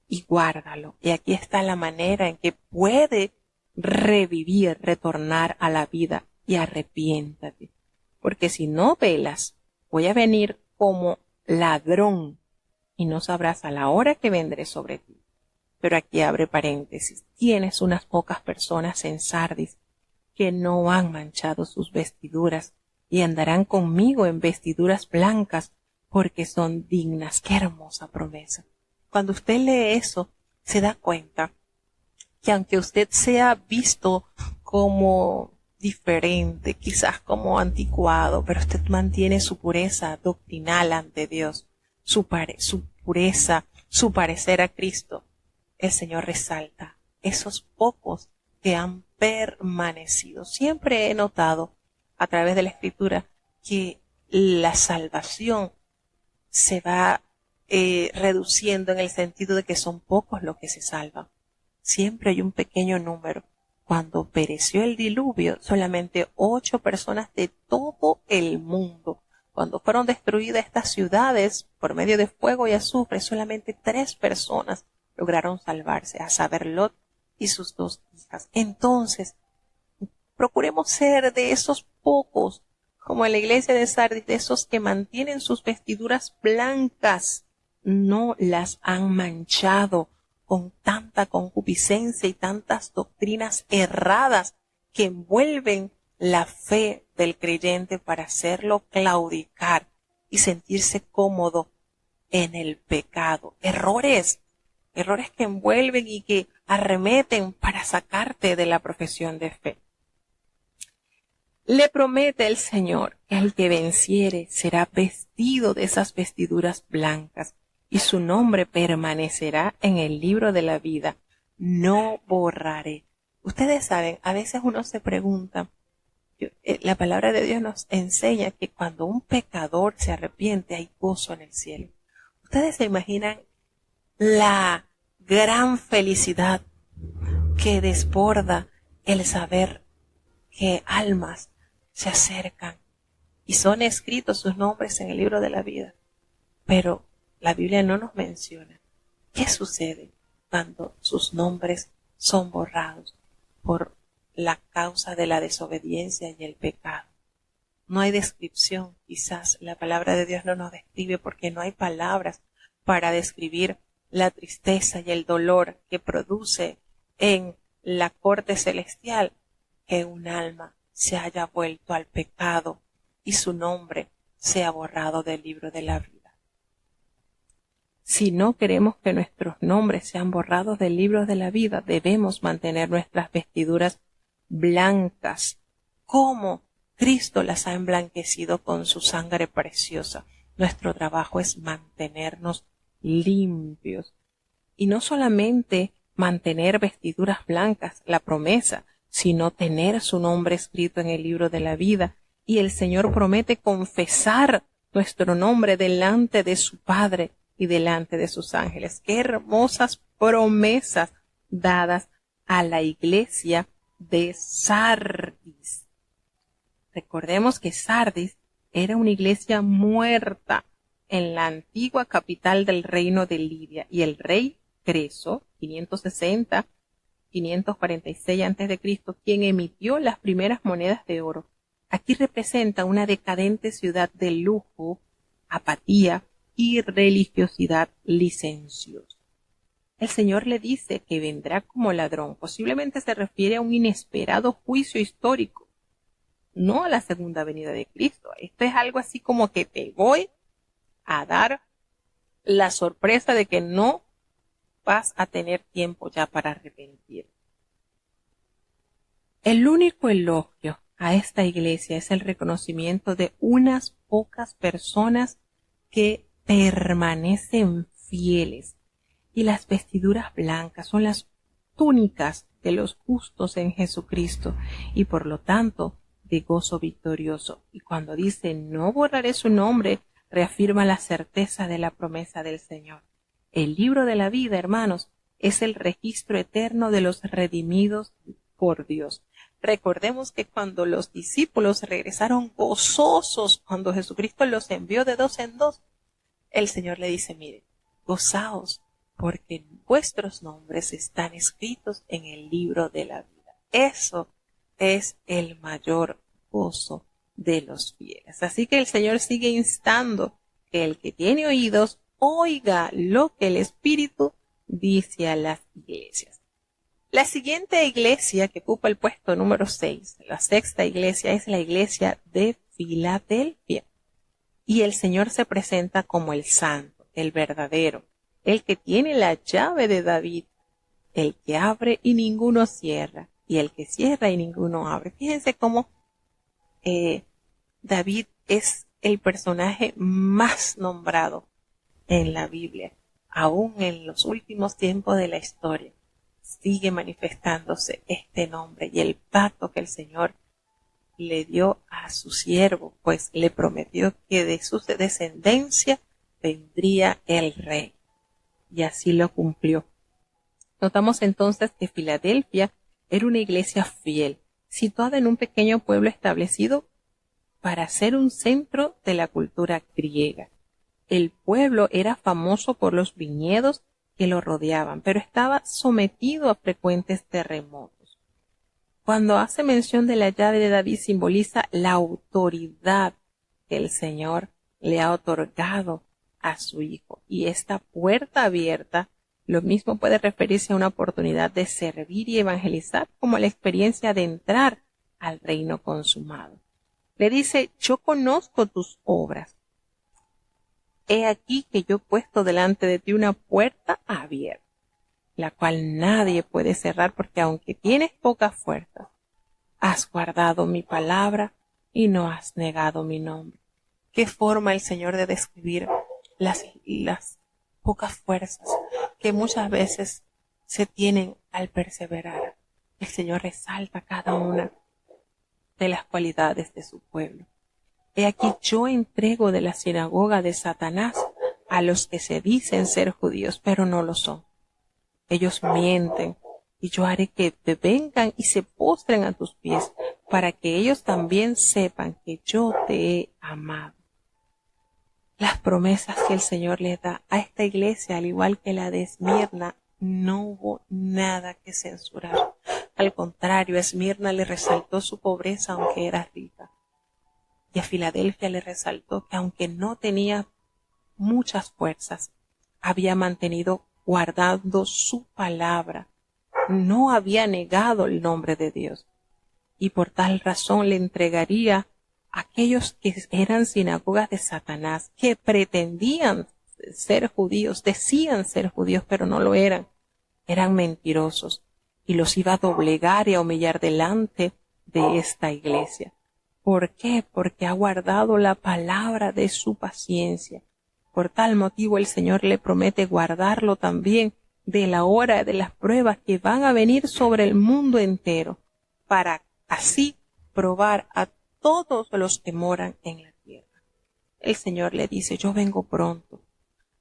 y guárdalo. Y aquí está la manera en que puede revivir, retornar a la vida, y arrepiéntate. Porque si no velas, voy a venir como ladrón y no sabrás a la hora que vendré sobre ti. Pero aquí abre paréntesis. Tienes unas pocas personas en Sardis que no han manchado sus vestiduras y andarán conmigo en vestiduras blancas porque son dignas. Qué hermosa promesa. Cuando usted lee eso, se da cuenta que aunque usted sea visto como diferente, quizás como anticuado, pero usted mantiene su pureza doctrinal ante Dios, su pureza, su parecer a Cristo. El Señor resalta esos pocos que han permanecido. Siempre he notado a través de la Escritura que la salvación se va reduciendo en el sentido de que son pocos los que se salvan. Siempre hay un pequeño número. Cuando pereció el diluvio, solamente 8 personas de todo el mundo. Cuando fueron destruidas estas ciudades por medio de fuego y azufre, solamente 3 personas lograron salvarse, a saber, Lot y sus 2 hijas. Entonces, procuremos ser de esos pocos, como en la iglesia de Sardis, de esos que mantienen sus vestiduras blancas, no las han manchado con tanta concupiscencia y tantas doctrinas erradas que envuelven la fe del creyente para hacerlo claudicar y sentirse cómodo en el pecado. Errores que envuelven y que arremeten para sacarte de la profesión de fe. Le promete el Señor que el que venciere será vestido de esas vestiduras blancas y su nombre permanecerá en el libro de la vida. No borraré. Ustedes saben, a veces uno se pregunta, la palabra de Dios nos enseña que cuando un pecador se arrepiente hay gozo en el cielo. Ustedes se imaginan la gran felicidad que desborda el saber que almas se acercan y son escritos sus nombres en el libro de la vida. Pero la Biblia no nos menciona qué sucede cuando sus nombres son borrados por la causa de la desobediencia y el pecado. No hay descripción, quizás la palabra de Dios no nos describe porque no hay palabras para describir la tristeza y el dolor que produce en la corte celestial que un alma se haya vuelto al pecado y su nombre sea borrado del libro de la vida. Si no queremos que nuestros nombres sean borrados del libro de la vida, debemos mantener nuestras vestiduras blancas, como Cristo las ha emblanquecido con su sangre preciosa. Nuestro trabajo es mantenernos limpios. Y no solamente mantener vestiduras blancas, la promesa, sino tener su nombre escrito en el libro de la vida. Y el Señor promete confesar nuestro nombre delante de su Padre y delante de sus ángeles. Qué hermosas promesas dadas a la iglesia de Sardis. Recordemos que Sardis era una iglesia muerta en la antigua capital del reino de Lidia, y el rey Creso, 546 a.C., quien emitió las primeras monedas de oro. Aquí representa una decadente ciudad de lujo, apatía y religiosidad licenciosa. El Señor le dice que vendrá como ladrón. Posiblemente se refiere a un inesperado juicio histórico, no a la segunda venida de Cristo. Esto es algo así como que te voy a dar la sorpresa de que no vas a tener tiempo ya para arrepentir. El único elogio a esta iglesia es el reconocimiento de unas pocas personas que permanecen fieles, y las vestiduras blancas son las túnicas de los justos en Jesucristo, y por lo tanto de gozo victorioso. Y cuando dice no borraré su nombre, reafirma la certeza de la promesa del Señor. El libro de la vida, hermanos, es el registro eterno de los redimidos por Dios. Recordemos que cuando los discípulos regresaron gozosos, cuando Jesucristo los envió de dos en dos, el Señor le dice, mire, gozaos, porque vuestros nombres están escritos en el libro de la vida. Eso es el mayor gozo de los fieles. Así que el Señor sigue instando que el que tiene oídos oiga lo que el Espíritu dice a las iglesias. La siguiente iglesia que ocupa el puesto número 6, la sexta iglesia, es la iglesia de Filadelfia. Y el Señor se presenta como el santo, el verdadero, el que tiene la llave de David, el que abre y ninguno cierra, y el que cierra y ninguno abre. Fíjense cómo David es el personaje más nombrado en la Biblia. Aún en los últimos tiempos de la historia sigue manifestándose este nombre y el pacto que el Señor le dio a su siervo, pues le prometió que de su descendencia vendría el rey, y así lo cumplió. Notamos entonces que Filadelfia era una iglesia fiel, situada en un pequeño pueblo establecido para ser un centro de la cultura griega. El pueblo era famoso por los viñedos que lo rodeaban, pero estaba sometido a frecuentes terremotos. Cuando hace mención de la llave de David, simboliza la autoridad que el Señor le ha otorgado a su Hijo. Y esta puerta abierta, lo mismo puede referirse a una oportunidad de servir y evangelizar, como la experiencia de entrar al reino consumado. Le dice, yo conozco tus obras. He aquí que yo he puesto delante de ti una puerta abierta, la cual nadie puede cerrar, porque aunque tienes pocas fuerzas, has guardado mi palabra y no has negado mi nombre. Qué forma el Señor de describir las pocas fuerzas que muchas veces se tienen al perseverar. El Señor resalta cada una de las cualidades de su pueblo. He aquí yo entrego de la sinagoga de Satanás a los que se dicen ser judíos, pero no lo son. Ellos mienten, y yo haré que te vengan y se postren a tus pies, para que ellos también sepan que yo te he amado. Las promesas que el Señor le da a esta iglesia, al igual que la de Esmirna, no hubo nada que censurar. Al contrario, a Esmirna le resaltó su pobreza aunque era rica. Y a Filadelfia le resaltó que aunque no tenía muchas fuerzas, había mantenido guardando su palabra, no había negado el nombre de Dios, y por tal razón le entregaría a aquellos que eran sinagogas de Satanás, que pretendían ser judíos, decían ser judíos, pero no lo eran mentirosos, y los iba a doblegar y a humillar delante de esta iglesia. ¿Por qué? Porque ha guardado la palabra de su paciencia. Por tal motivo el Señor le promete guardarlo también de la hora de las pruebas que van a venir sobre el mundo entero, para así probar a todos los que moran en la tierra. El Señor le dice: yo vengo pronto,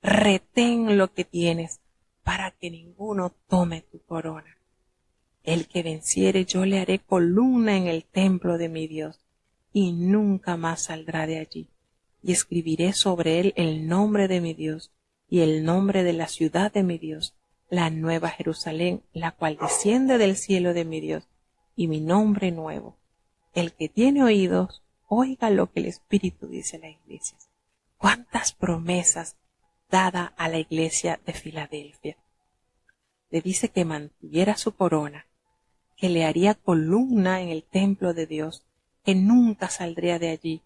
retén lo que tienes, para que ninguno tome tu corona. El que venciere, yo le haré columna en el templo de mi Dios, y nunca más saldrá de allí. Y escribiré sobre él el nombre de mi Dios, y el nombre de la ciudad de mi Dios, la nueva Jerusalén, la cual desciende del cielo de mi Dios, y mi nombre nuevo. El que tiene oídos, oiga lo que el Espíritu dice a las iglesias. ¿Cuántas promesas dada a la iglesia de Filadelfia? Le dice que mantuviera su corona, que le haría columna en el templo de Dios, que nunca saldría de allí,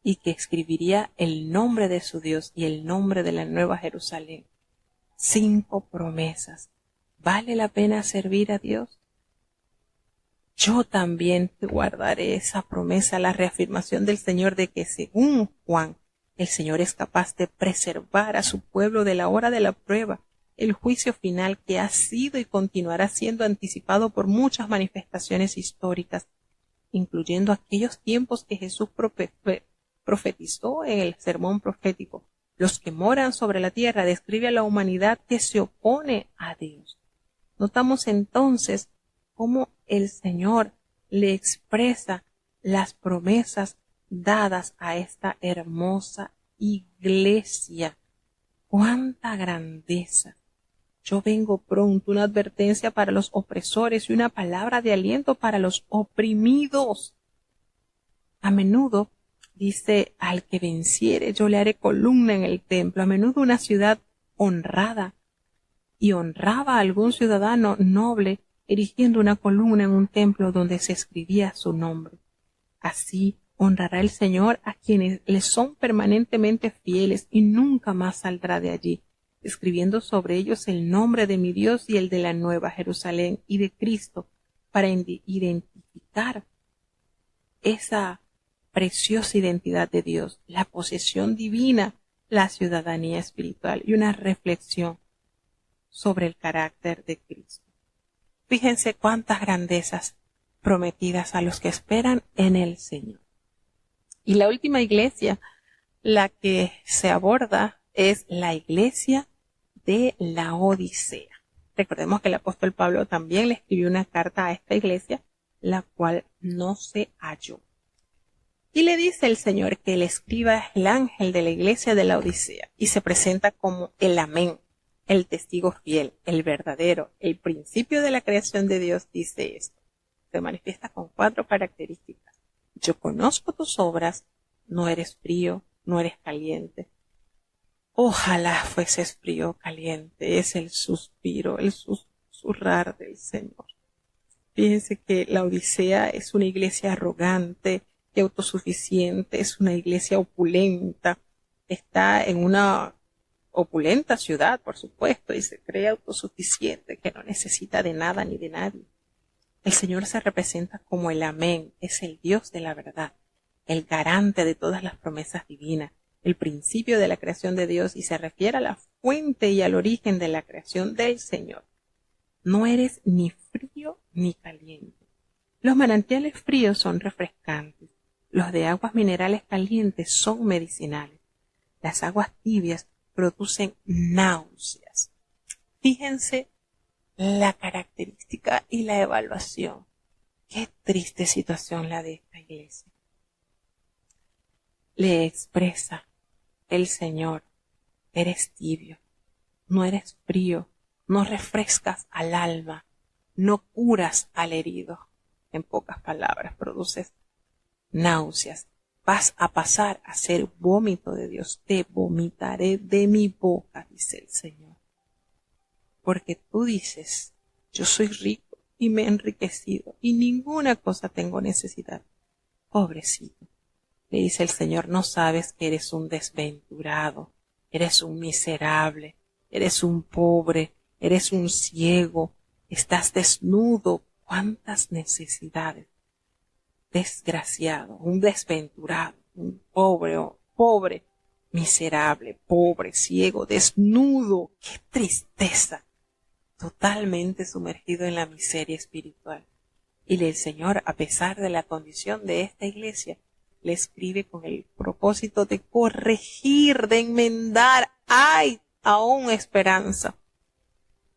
y que escribiría el nombre de su Dios y el nombre de la nueva Jerusalén. 5 promesas. ¿Vale la pena servir a Dios? Yo también te guardaré esa promesa, la reafirmación del Señor de que, según Juan, el Señor es capaz de preservar a su pueblo de la hora de la prueba, el juicio final que ha sido y continuará siendo anticipado por muchas manifestaciones históricas, incluyendo aquellos tiempos que Jesús profetizó en el sermón profético. Los que moran sobre la tierra describe a la humanidad que se opone a Dios. Notamos entonces cómo el Señor le expresa las promesas dadas a esta hermosa iglesia. ¡Cuánta grandeza! Yo vengo pronto, una advertencia para los opresores y una palabra de aliento para los oprimidos. A menudo dice: al que venciere yo le haré columna en el templo. A menudo una ciudad honrada y honraba a algún ciudadano noble erigiendo una columna en un templo donde se escribía su nombre. Así honrará el Señor a quienes le son permanentemente fieles y nunca más saldrá de allí, escribiendo sobre ellos el nombre de mi Dios y el de la nueva Jerusalén y de Cristo, para identificar esa preciosa identidad de Dios, la posesión divina, la ciudadanía espiritual y una reflexión sobre el carácter de Cristo. Fíjense cuántas grandezas prometidas a los que esperan en el Señor. Y la última iglesia, la que se aborda, es la iglesia de la Odisea. Recordemos que el apóstol Pablo también le escribió una carta a esta iglesia, la cual no se halló. Y le dice el Señor que el escriba es el ángel de la iglesia de la Odisea y se presenta como el Amén, el testigo fiel, el verdadero, el principio de la creación de Dios. Dice esto. Se manifiesta con 4 características. Yo conozco tus obras, no eres frío, no eres caliente. Ojalá fueses frío o caliente, es el suspiro, el susurrar del Señor. Fíjense que la Odisea es una iglesia arrogante y autosuficiente, es una iglesia opulenta, está en una opulenta ciudad, por supuesto, y se cree autosuficiente, que no necesita de nada ni de nadie. El Señor se representa como el Amén, es el Dios de la verdad, el garante de todas las promesas divinas, el principio de la creación de Dios, y se refiere a la fuente y al origen de la creación del Señor. No eres ni frío ni caliente. Los manantiales fríos son refrescantes, los de aguas minerales calientes son medicinales, las aguas tibias producen náuseas. Fíjense la característica y la evaluación. Qué triste situación la de esta iglesia. Le expresa el Señor: eres tibio, no eres frío, no refrescas al alma, no curas al herido. En pocas palabras, produces náuseas, vas a pasar a ser vómito de Dios. Te vomitaré de mi boca, dice el Señor. Porque tú dices, yo soy rico y me he enriquecido y ninguna cosa tengo necesidad. Pobrecito, le dice el Señor, no sabes que eres un desventurado, eres un miserable, eres un pobre, eres un ciego, estás desnudo. ¿Cuántas necesidades? Desgraciado, un desventurado, un pobre, miserable, pobre, ciego, desnudo. ¡Qué tristeza! Totalmente sumergido en la miseria espiritual. Y el Señor, a pesar de la condición de esta iglesia, le escribe con el propósito de corregir, de enmendar. ¡Hay aún esperanza!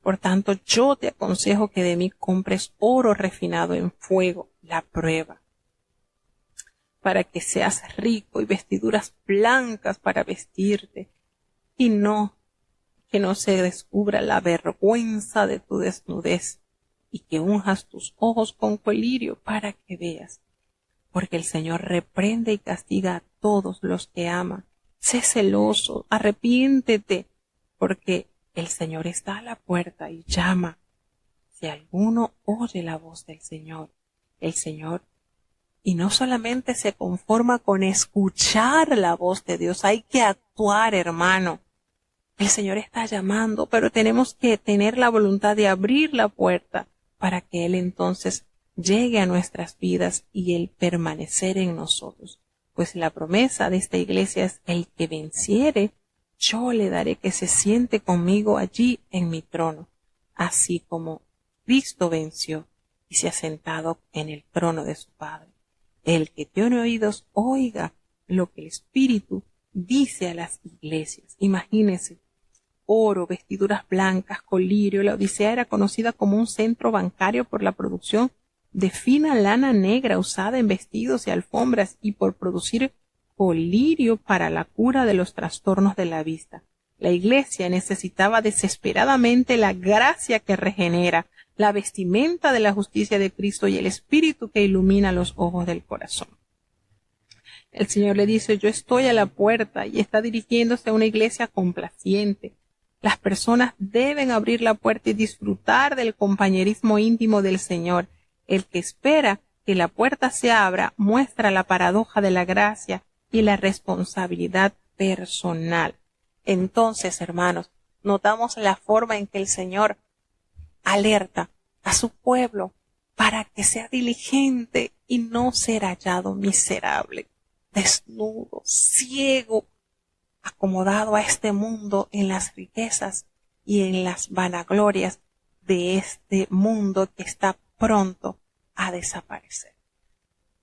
Por tanto, yo te aconsejo que de mí compres oro refinado en fuego, la prueba, para que seas rico, y vestiduras blancas para vestirte, y que no se descubra la vergüenza de tu desnudez, y que unjas tus ojos con colirio para que veas. Porque el Señor reprende y castiga a todos los que ama. Sé celoso, arrepiéntete, porque el Señor está a la puerta y llama. Si alguno oye la voz del Señor, el Señor, y no solamente se conforma con escuchar la voz de Dios, hay que actuar, hermano. El Señor está llamando, pero tenemos que tener la voluntad de abrir la puerta para que Él entonces llegue a nuestras vidas y Él permanecer en nosotros. Pues la promesa de esta iglesia es: el que venciere, yo le daré que se siente conmigo allí en mi trono, así como Cristo venció y se ha sentado en el trono de su Padre. El que tiene oídos, oiga lo que el Espíritu dice a las iglesias. Imagínense, oro, vestiduras blancas, colirio. La Odisea era conocida como un centro bancario por la producción de fina lana negra usada en vestidos y alfombras, y por producir colirio para la cura de los trastornos de la vista. La iglesia necesitaba desesperadamente la gracia que regenera, la vestimenta de la justicia de Cristo y el Espíritu que ilumina los ojos del corazón. El Señor le dice: yo estoy a la puerta, y está dirigiéndose a una iglesia complaciente. Las personas deben abrir la puerta y disfrutar del compañerismo íntimo del Señor. El que espera que la puerta se abra muestra la paradoja de la gracia y la responsabilidad personal. Entonces, hermanos, notamos la forma en que el Señor alerta a su pueblo para que sea diligente y no ser hallado miserable, desnudo, ciego, acomodado a este mundo en las riquezas y en las vanaglorias de este mundo que está pronto a desaparecer.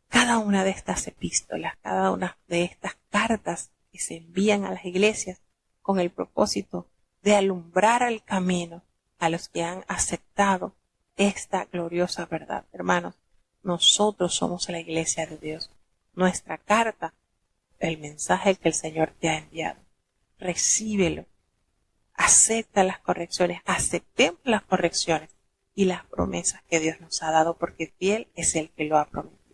Cada una de estas epístolas, cada una de estas cartas que se envían a las iglesias con el propósito de alumbrar el camino a los que han aceptado esta gloriosa verdad. Hermanos, nosotros somos la iglesia de Dios. Nuestra carta, el mensaje que el Señor te ha enviado. Recíbelo, acepta las correcciones, aceptemos las correcciones y las promesas que Dios nos ha dado, porque fiel es el que lo ha prometido.